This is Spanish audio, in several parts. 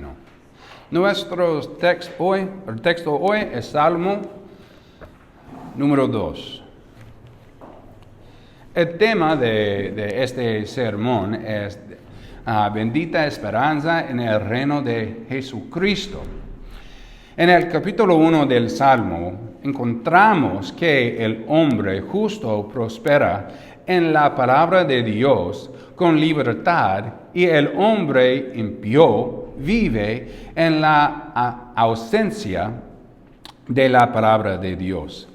bueno. El texto hoy es Salmo número 2. El tema de este sermón es bendita esperanza en el reino de Jesucristo. En el capítulo 1 del Salmo encontramos que el hombre justo prospera en la palabra de Dios con libertad y el hombre impío vive en la ausencia de la palabra de Dios.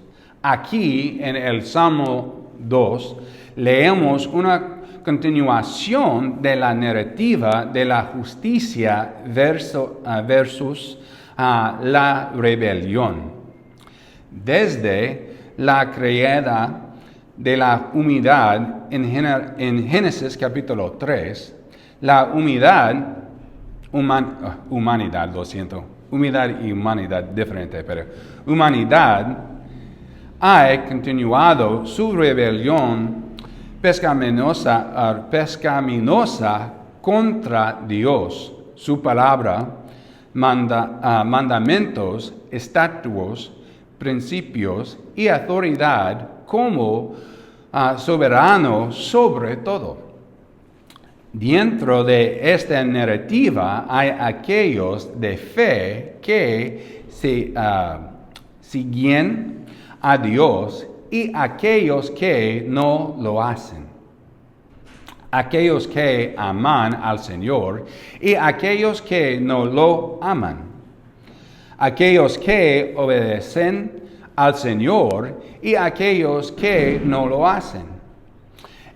Aquí en el Salmo 2 leemos una continuación de la narrativa de la justicia versus la rebelión. Desde la creación de la humanidad en Génesis capítulo 3, la humanidad y humanidad diferente, pero humanidad ha continuado su rebelión pecaminosa contra Dios, su palabra, mandamientos, estatutos, principios y autoridad como soberano sobre todo. Dentro de esta narrativa hay aquellos de fe que siguen a Dios y aquellos que no lo hacen. Aquellos que aman al Señor y aquellos que no lo aman. Aquellos que obedecen al Señor y aquellos que no lo hacen.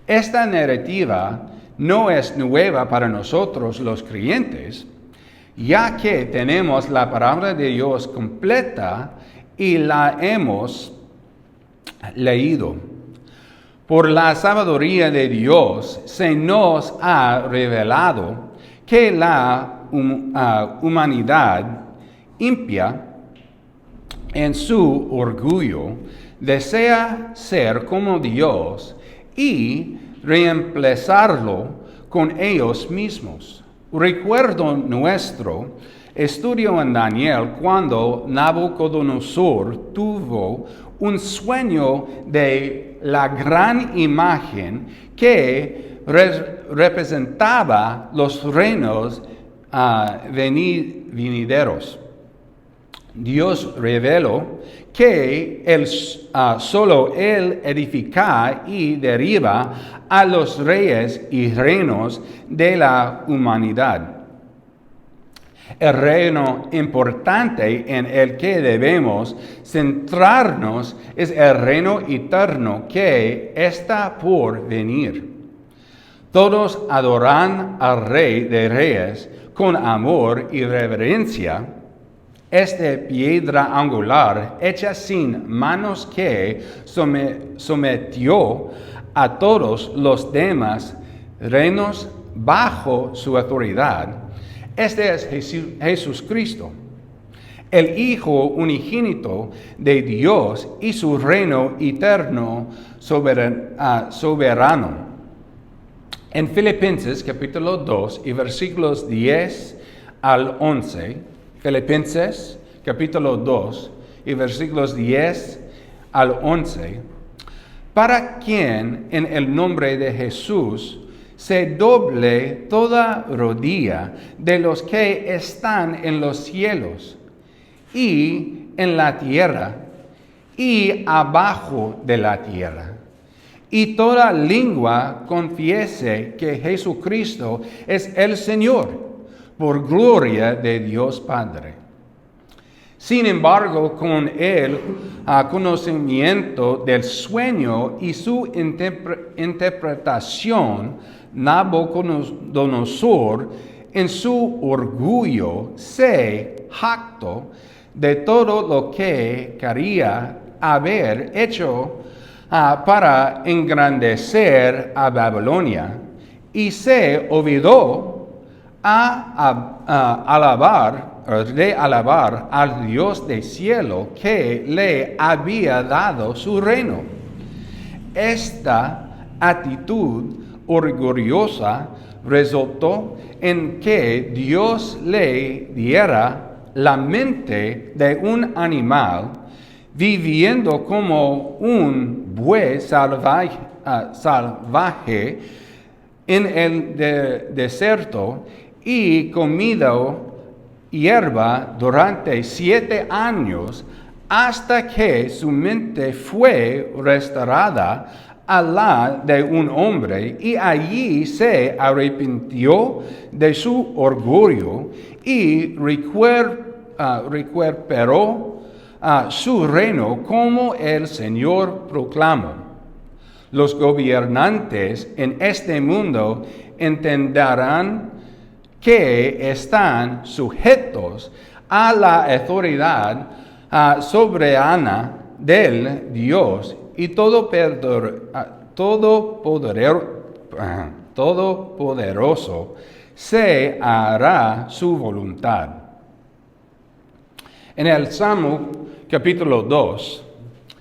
Esta narrativa no es nueva para nosotros los creyentes, ya que tenemos la palabra de Dios completa y la hemos leído. Por la sabiduría de Dios se nos ha revelado que la humanidad impía en su orgullo desea ser como Dios y reemplazarlo con ellos mismos. Recuerdo nuestro estudio en Daniel cuando Nabucodonosor tuvo un sueño de la gran imagen que representaba los reinos venideros. Dios reveló que solo Él edifica y derriba a los reyes y reinos de la humanidad. El reino importante en el que debemos centrarnos es el reino eterno que está por venir. Todos adoran al Rey de Reyes con amor y reverencia. Esta piedra angular, hecha sin manos que sometió a todos los demás reinos bajo su autoridad. Este es Jesucristo, el Hijo unigénito de Dios y su reino eterno soberano. En Filipenses capítulo 2 y versículos 10 al 11, Filipenses capítulo 2 y versículos 10 al 11, para quien en el nombre de Jesús se doble toda rodilla de los que están en los cielos y en la tierra y abajo de la tierra. Y toda lengua confiese que Jesucristo es el Señor, por gloria de Dios Padre. Sin embargo, con el conocimiento del sueño y su interpretación, Nabucodonosor, en su orgullo, se jactó de todo lo que quería haber hecho para engrandecer a Babilonia, y se olvidó de alabar al Dios del cielo que le había dado su reino. Esta actitud orgullosa resultó en que Dios le diera la mente de un animal viviendo como un buey salvaje en el desierto y comido hierba durante 7 años hasta que su mente fue restaurada a la de un hombre, y allí se arrepintió de su orgullo y recuperó su reino como el Señor proclamó. Los gobernantes en este mundo entenderán que están sujetos a la autoridad soberana del Dios y todopoderoso se hará su voluntad. En el Salmo capítulo 2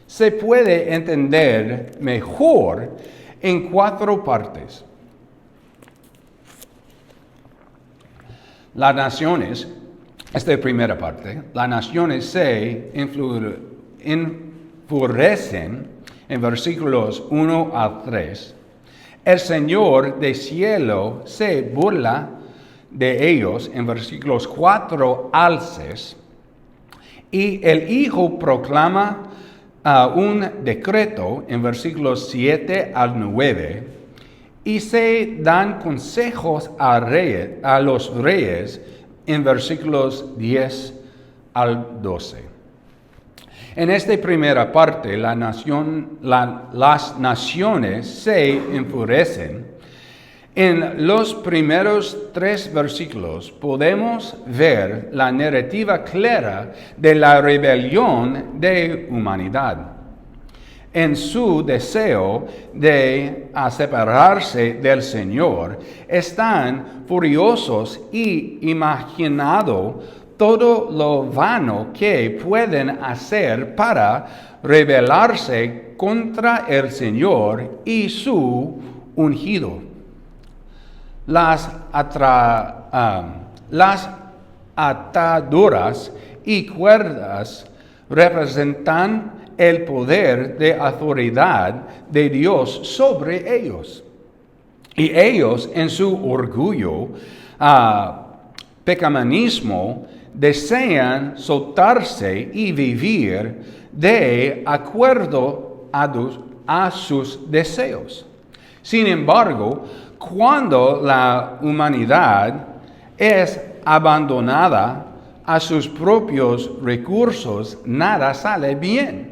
se puede entender mejor en 4 partes. Las naciones, esta primera parte, las naciones se enfurecen en versículos 1 al 3. El Señor del cielo se burla de ellos en versículos 4 al 6. Y el Hijo proclama un decreto en versículos 7 al 9. Y se dan consejos a los reyes en versículos 10 al 12. En esta primera parte, las naciones se enfurecen. En los primeros 3 versículos podemos ver la narrativa clara de la rebelión de humanidad. En su deseo de separarse del Señor, están furiosos y imaginando todo lo vano que pueden hacer para rebelarse contra el Señor y su ungido. Las ataduras y cuerdas representan el poder de autoridad de Dios sobre ellos. Y ellos, en su orgullo, pecaminismo, desean soltarse y vivir de acuerdo a sus deseos. Sin embargo, cuando la humanidad es abandonada a sus propios recursos, nada sale bien.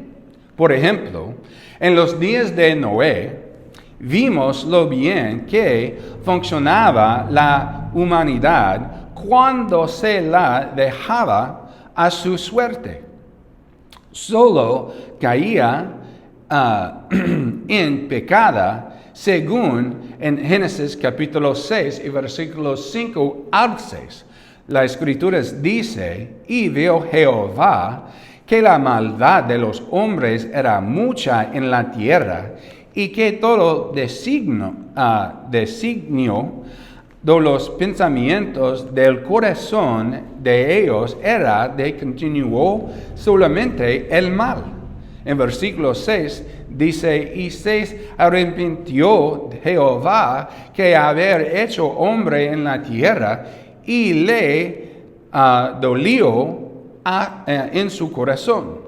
Por ejemplo, en los días de Noé, vimos lo bien que funcionaba la humanidad cuando se la dejaba a su suerte. Solo caía en pecado, según en Génesis capítulo 6 y versículos 5 al 6. La Escritura dice, y vio Jehová que la maldad de los hombres era mucha en la tierra, y que todo designio de los pensamientos del corazón de ellos era de continuo solamente el mal. En versículo 6 dice, y se arrepintió Jehová que haber hecho hombre en la tierra, y le dolió en su corazón.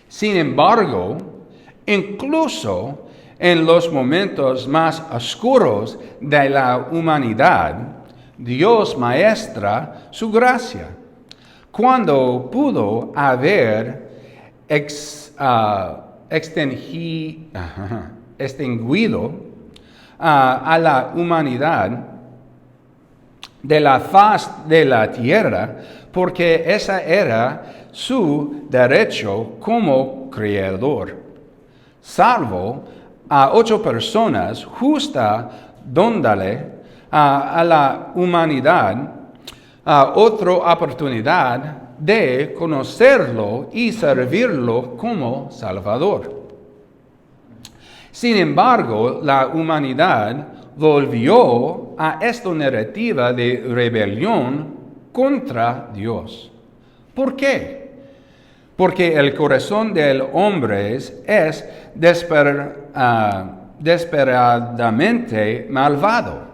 Sin embargo, incluso en los momentos más oscuros de la humanidad, Dios muestra su gracia. Cuando pudo haber extinguido a la humanidad de la faz de la tierra, porque ese era su derecho como creador. Salvo a 8 personas, justa dándole a la humanidad otra oportunidad de conocerlo y servirlo como Salvador. Sin embargo, la humanidad volvió a esta narrativa de rebelión contra Dios. ¿Por qué? Porque el corazón del hombre es desesperadamente malvado.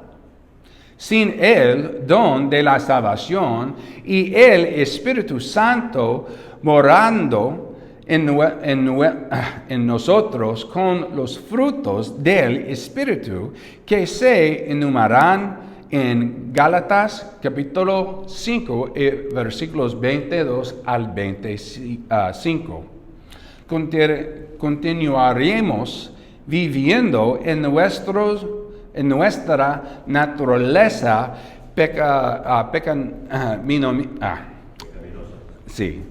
Sin el don de la salvación y el Espíritu Santo morando en nosotros con los frutos del Espíritu que se enumeran en Gálatas capítulo 5, versículos 22 al 25. Continuaremos viviendo en nuestra naturaleza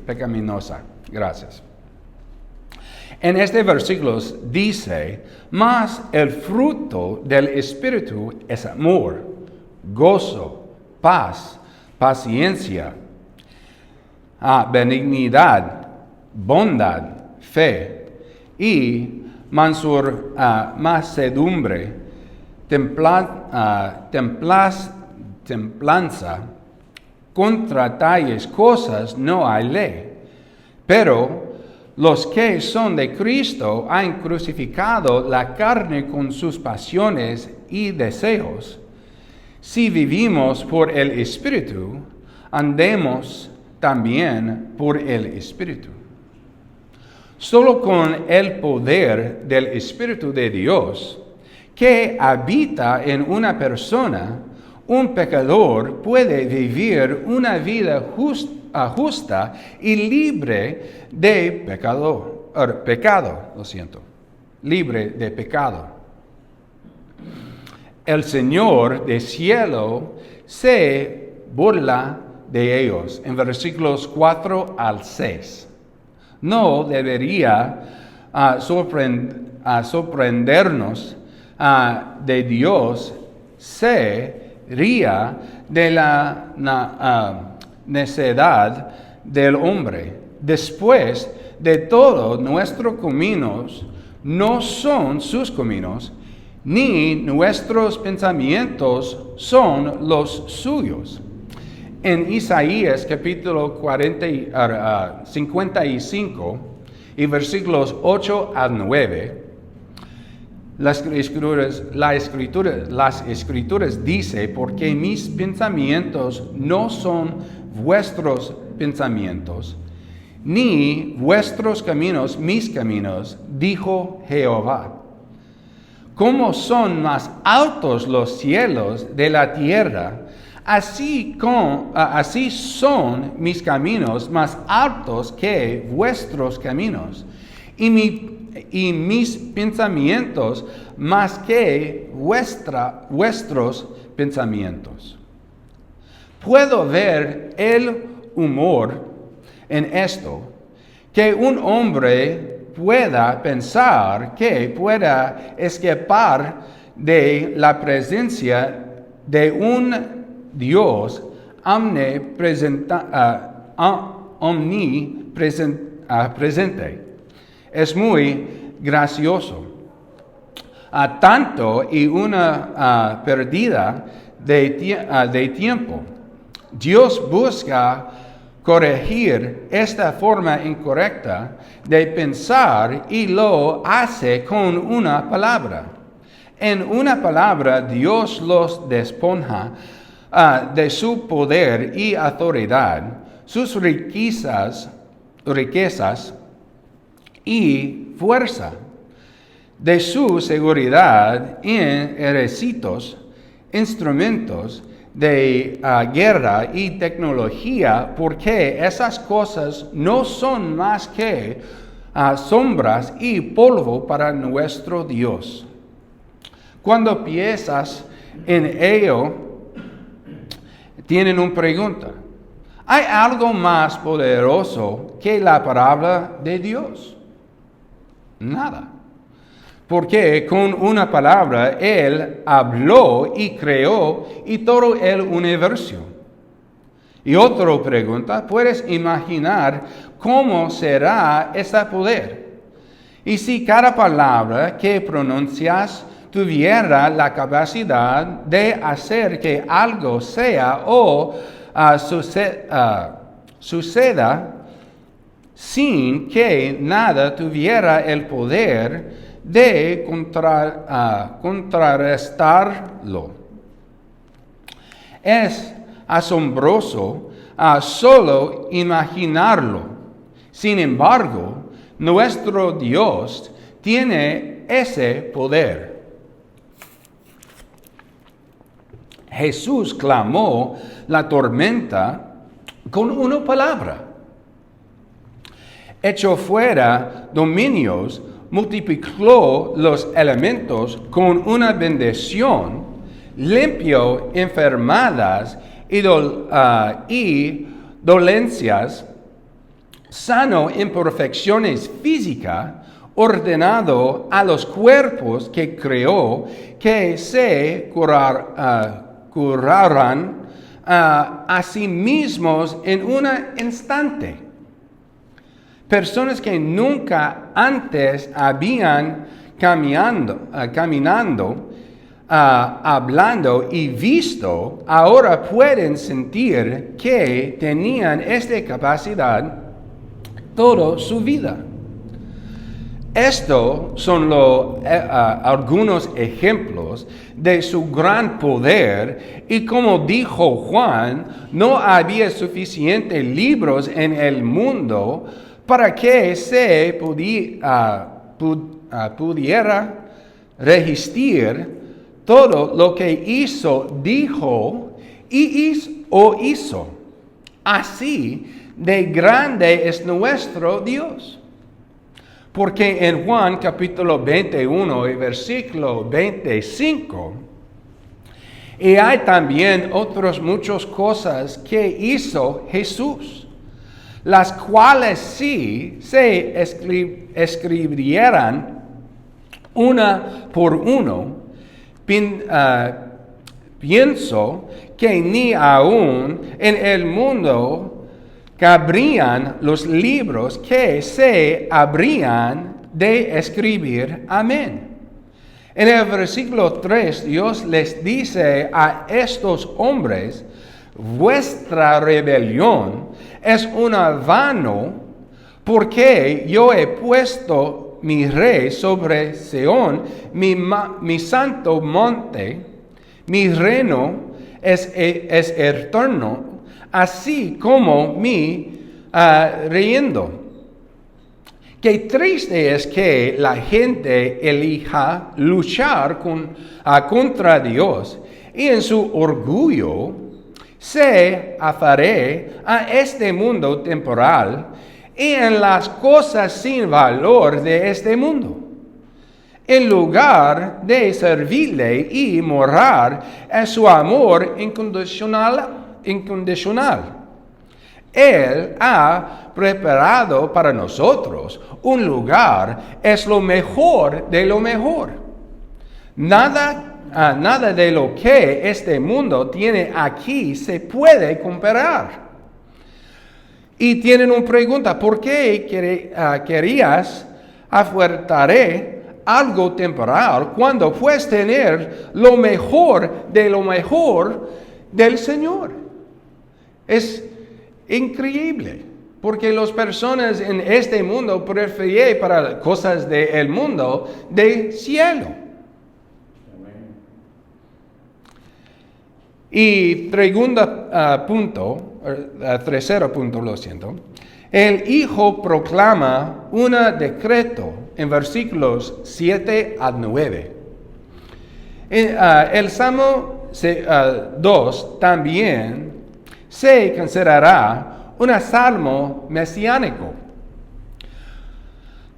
pecaminosa. Gracias. En este versículo dice, mas el fruto del Espíritu es amor, gozo, paz, paciencia, benignidad, bondad, fe y mansedumbre, templanza. Contra tales cosas no hay ley. Pero los que son de Cristo han crucificado la carne con sus pasiones y deseos. Si vivimos por el Espíritu, andemos también por el Espíritu. Solo con el poder del Espíritu de Dios que habita en una persona, un pecador puede vivir una vida justa y libre de pecado, libre de pecado. El Señor del cielo se burla de ellos, en versículos 4 al 6. No debería sorprendernos de Dios se ría de la necedad del hombre. Después de todo, nuestros caminos no son sus caminos, ni nuestros pensamientos son los suyos. En Isaías capítulo 55 y versículos 8 al 9, las escrituras dice, porque mis pensamientos no son vuestros pensamientos, ni vuestros caminos mis caminos, dijo Jehová. Como son más altos los cielos de la tierra, así son mis caminos más altos que vuestros caminos, y mis pensamientos más que vuestros pensamientos. Puedo ver el humor en esto, que un hombre pueda pensar que pueda escapar de la presencia de un Dios omnipresente. Es muy gracioso. Tanto y una pérdida de tiempo. Dios busca corregir esta forma incorrecta de pensar y lo hace con una palabra. En una palabra, Dios los despoja de su poder y autoridad, sus riquezas y fuerza, de su seguridad en ejércitos, instrumentos de guerra y tecnología, porque esas cosas no son más que sombras y polvo para nuestro Dios. Cuando piensas en ello, tienen una pregunta. ¿Hay algo más poderoso que la palabra de Dios? Nada. Porque con una palabra Él habló y creó y todo el universo. Y otra pregunta, ¿puedes imaginar cómo será ese poder? Y si cada palabra que pronuncias tuviera la capacidad de hacer que algo sea o suceda sin que nada tuviera el poder de contrarrestarlo. Es asombroso solo imaginarlo. Sin embargo, nuestro Dios tiene ese poder. Jesús clamó la tormenta con una palabra. Echó fuera dominios, multiplicó los elementos con una bendición, limpió enfermedades y dolencias, sanó imperfecciones físicas, ordenado a los cuerpos que creó que se curarán a sí mismos en un instante. Personas que nunca antes habían caminando, hablando y visto, ahora pueden sentir que tenían esta capacidad toda su vida. Estos son algunos ejemplos de su gran poder, y como dijo Juan, no había suficientes libros en el mundo para que se pudiera registrar todo lo que dijo y hizo. Así de grande es nuestro Dios. Porque en Juan capítulo 21 y versículo 25, y hay también otras muchas cosas que hizo Jesús, las cuales sí se escribieran una por uno. Pienso que ni aún en el mundo cabrían los libros que se habrían de escribir. Amén. En el versículo 3, Dios les dice a estos hombres: vuestra rebelión es un vano, porque yo he puesto mi rey sobre Sión, mi santo monte. Mi reino es eterno, así como mi reino. Qué triste es que la gente elija luchar contra Dios y en su orgullo se aferre a este mundo temporal y en las cosas sin valor de este mundo, en lugar de servirle y morar en su amor incondicional. Él ha preparado para nosotros un lugar, es lo mejor de lo mejor. Nada de lo que este mundo tiene aquí se puede comparar. Y tienen una pregunta: ¿por qué querías afuertar algo temporal cuando puedes tener lo mejor del Señor? Es increíble, porque las personas en este mundo prefieren para cosas del mundo del cielo. Y tercero punto, el Hijo proclama un decreto en versículos 7 al 9. El Salmo 2 también se considerará un salmo mesiánico.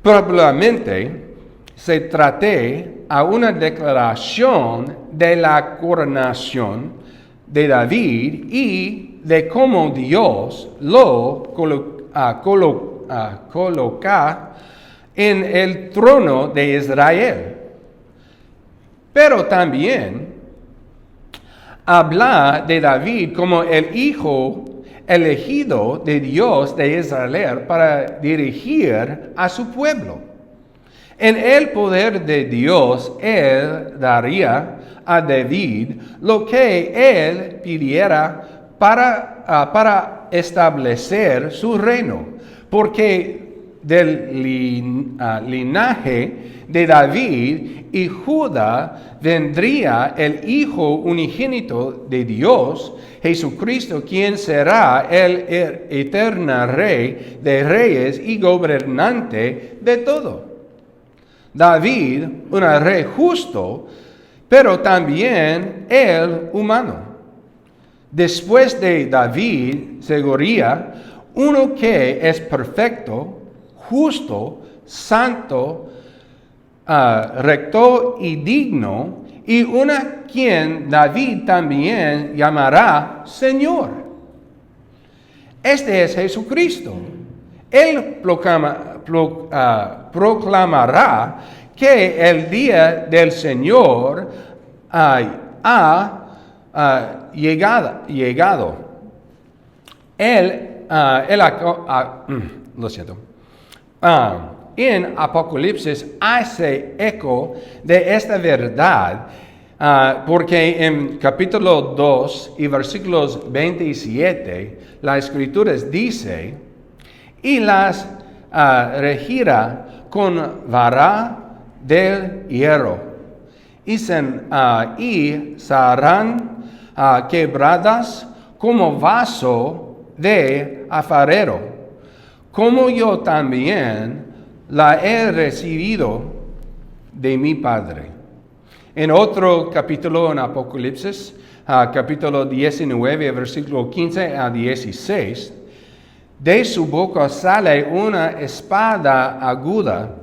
Probablemente se trate a una declaración de la coronación de David y de cómo Dios lo coloca en el trono de Israel. Pero también habla de David como el hijo elegido de Dios de Israel para dirigir a su pueblo. En el poder de Dios, Él daría a David lo que Él pidiera para establecer su reino, porque del linaje de David y Judá vendría el Hijo unigénito de Dios, Jesucristo, quien será el eterno Rey de reyes y gobernante de todo. David, un rey justo, pero también el humano. Después de David seguiría uno que es perfecto, justo, santo, recto y digno, y una quien David también llamará Señor. Este es Jesucristo. Él proclamará que el día del Señor ha llegado. Lo siento. En Apocalipsis hace eco de esta verdad, porque en capítulo 2 y versículos 27, la Escritura dice, y las regirá con vara del hierro, y serán quebradas como vaso de alfarero, como yo también la he recibido de mi Padre. En otro capítulo en Apocalipsis, capítulo 19, versículo 15 a 16, de su boca sale una espada aguda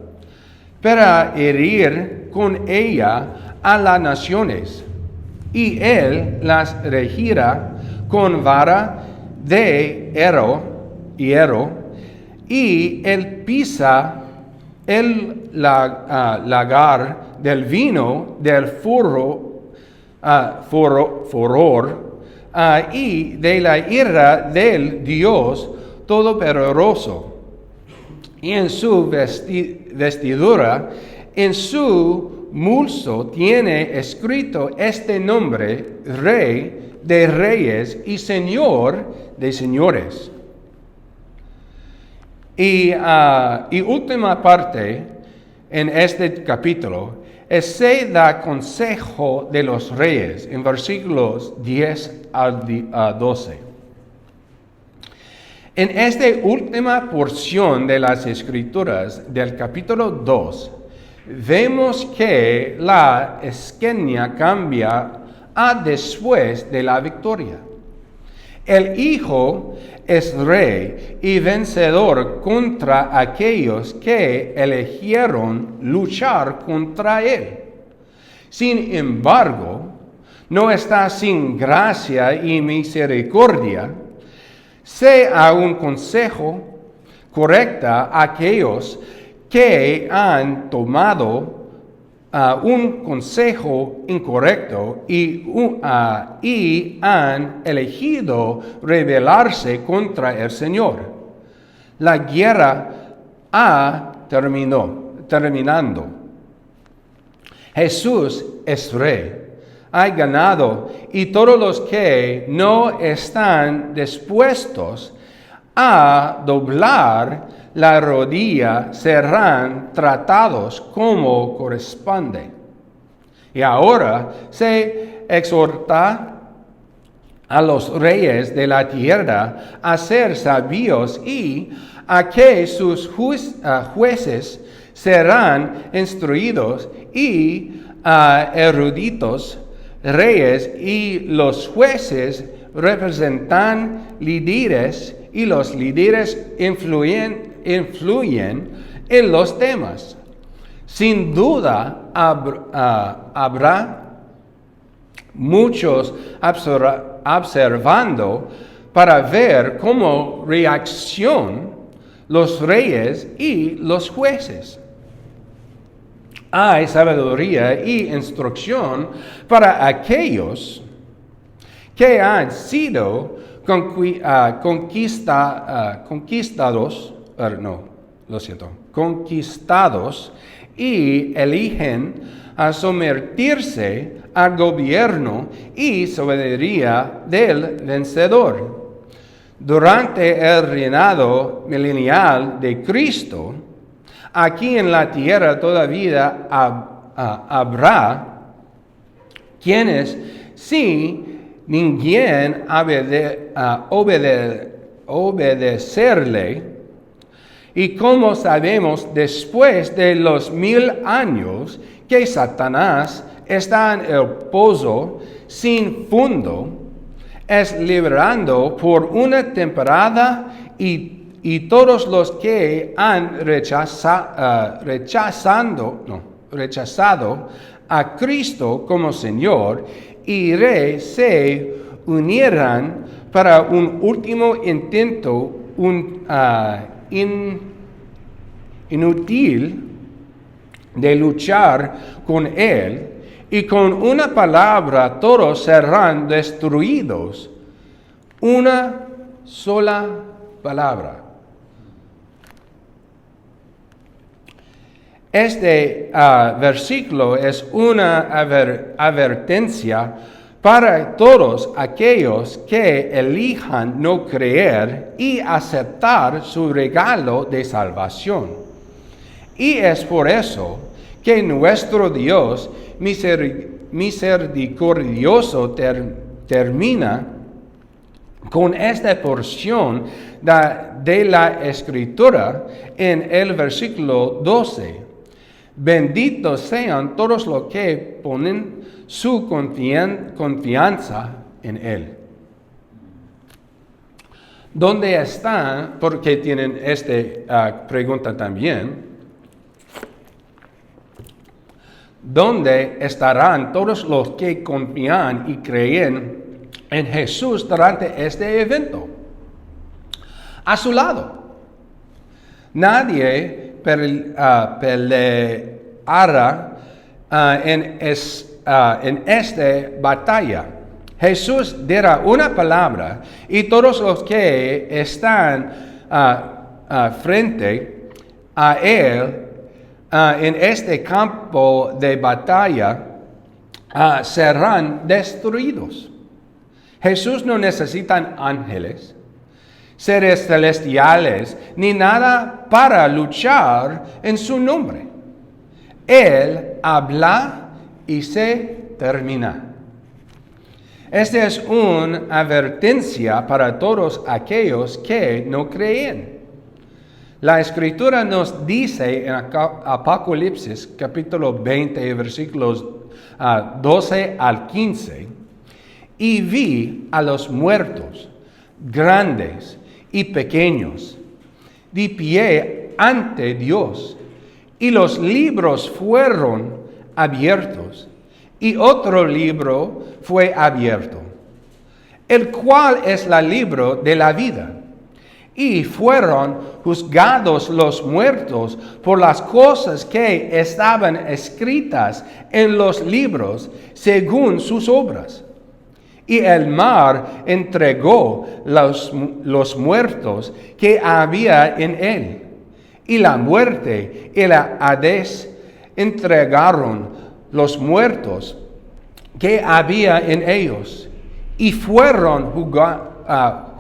para herir con ella a las naciones, y él las regirá con vara de hierro, y él pisa el lagar del vino del furor y de la ira del Dios Todopoderoso. Y en su vestidura, en su muslo, tiene escrito este nombre: Rey de Reyes y Señor de Señores. Y última parte en este capítulo se da consejo de los reyes en versículos 10 a 12. En esta última porción de las Escrituras del capítulo 2, vemos que la escena cambia después de la victoria. El Hijo es rey y vencedor contra aquellos que eligieron luchar contra él. Sin embargo, no está sin gracia y misericordia. Sea un consejo correcto a aquellos que han tomado un consejo incorrecto y han elegido rebelarse contra el Señor. La guerra terminando. Jesús es rey, ha ganado, y todos los que no están dispuestos a doblar la rodilla serán tratados como corresponde. Y ahora se exhorta a los reyes de la tierra a ser sabios y a que sus jueces serán instruidos y eruditos. Reyes y los jueces representan líderes y los líderes influyen en los temas. Sin duda habrá muchos observando para ver cómo reaccionan los reyes y los jueces. Hay sabiduría y instrucción para aquellos que han sido conquistados y eligen a someterse al gobierno y soberanía del vencedor. Durante el reinado milenial de Cristo, aquí en la tierra todavía habrá quienes, si ninguém obedecerle, y como sabemos, después de los 1000 años que Satanás está en el pozo sin fondo, es liberando por una temporada y todos los que han rechazado a Cristo como Señor y Rey se unirán para un último intento inútil de luchar con Él, y con una palabra todos serán destruidos. Una sola palabra. Este versículo es una advertencia para todos aquellos que elijan no creer y aceptar su regalo de salvación. Y es por eso que nuestro Dios misericordioso termina con esta porción de la Escritura en el versículo 12. Benditos sean todos los que ponen su confianza en Él. ¿Dónde están? Porque tienen esta pregunta también. ¿Dónde estarán todos los que confían y creen en Jesús durante este evento? A su lado. Nadie peleará en esta batalla. Jesús dirá una palabra y todos los que están frente a Él en este campo de batalla serán destruidos. Jesús no necesita ángeles, seres celestiales, ni nada para luchar en su nombre. Él habla y se termina. Esta es una advertencia para todos aquellos que no creen. La Escritura nos dice en Apocalipsis capítulo 20, versículos 12 al 15, y vi a los muertos, grandes y pequeños, de pie ante Dios, y los libros fueron abiertos, y otro libro fue abierto, el cual es el libro de la vida. Y fueron juzgados los muertos por las cosas que estaban escritas en los libros según sus obras. Y el mar entregó los muertos que había en él. Y la muerte y la Hades entregaron los muertos que había en ellos. Y fueron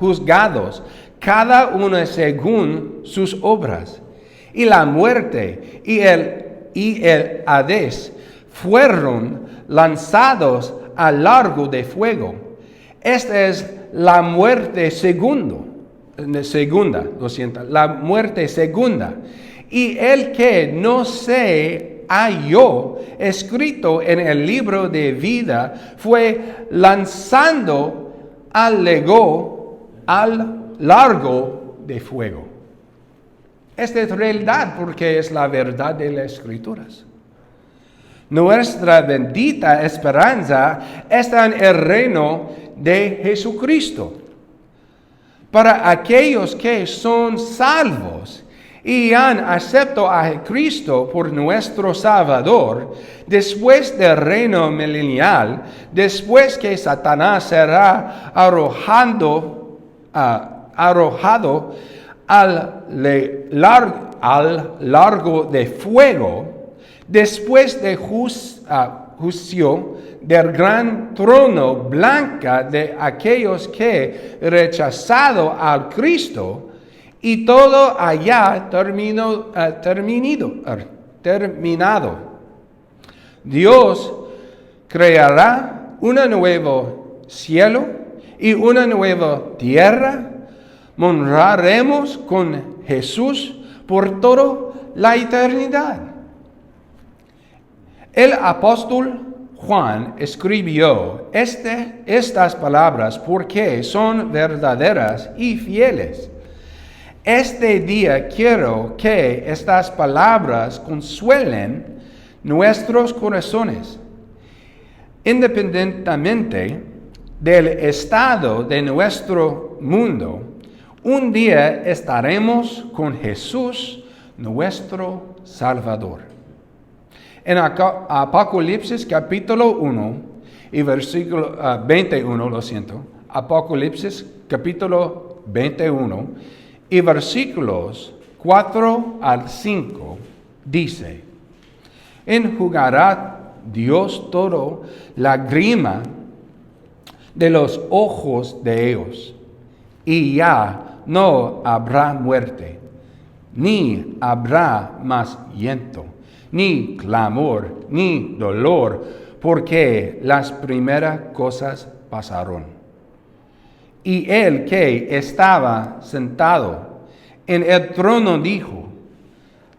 juzgados cada uno según sus obras. Y la muerte y el Hades fueron lanzados al lago de fuego. Esta es la muerte segunda, la muerte segunda. Y el que no se halló escrito en el libro de vida fue lanzado al lago de fuego. Esta es realidad porque es la verdad de las Escrituras. Nuestra bendita esperanza está en el reino de Jesucristo. Para aquellos que son salvos y han aceptado a Cristo por nuestro Salvador, después del reino milenial, después que Satanás será arrojado al lago de fuego, después de juicio del gran trono blanca de aquellos que rechazado al Cristo, y todo allá terminado. Dios creará un nuevo cielo y una nueva tierra. Moraremos con Jesús por toda la eternidad. El apóstol Juan escribió estas palabras porque son verdaderas y fieles. Este día quiero que estas palabras consuelen nuestros corazones. Independientemente del estado de nuestro mundo, un día estaremos con Jesús, nuestro Salvador. En Apocalipsis capítulo 1 y versículo 21, Apocalipsis capítulo 21 y versículos 4 al 5 dice: enjugará Dios todo lágrima de los ojos de ellos, y ya no habrá muerte, ni habrá más llanto, ni clamor, ni dolor, porque las primeras cosas pasaron. Y el que estaba sentado en el trono dijo: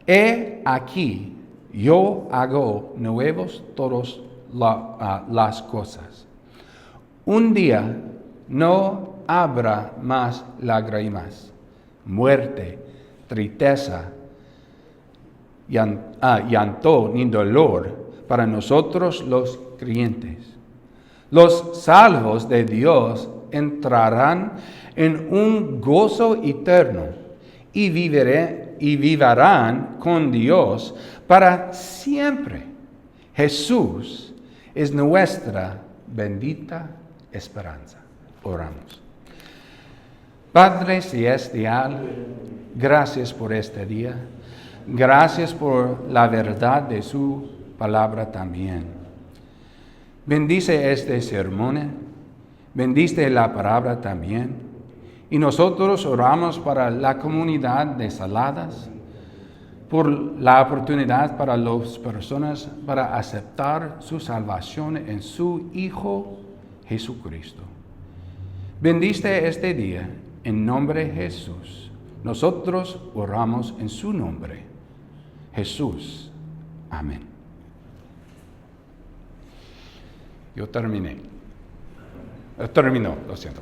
he aquí, yo hago nuevos todas las cosas. Un día no habrá más lágrimas, muerte, tristeza, llanto ni dolor para nosotros los creyentes. Los salvos de Dios entrarán en un gozo eterno y vivirán con Dios para siempre. Jesús es nuestra bendita esperanza. Oramos. Padre celestial, gracias por este día. Gracias por la verdad de su palabra también. Bendice este sermón. Bendice la palabra también. Y nosotros oramos para la comunidad de Saladas, por la oportunidad para las personas para aceptar su salvación en su Hijo Jesucristo. Bendice este día en nombre de Jesús. Nosotros oramos en su nombre. Jesús. Amén. Yo terminó, lo siento.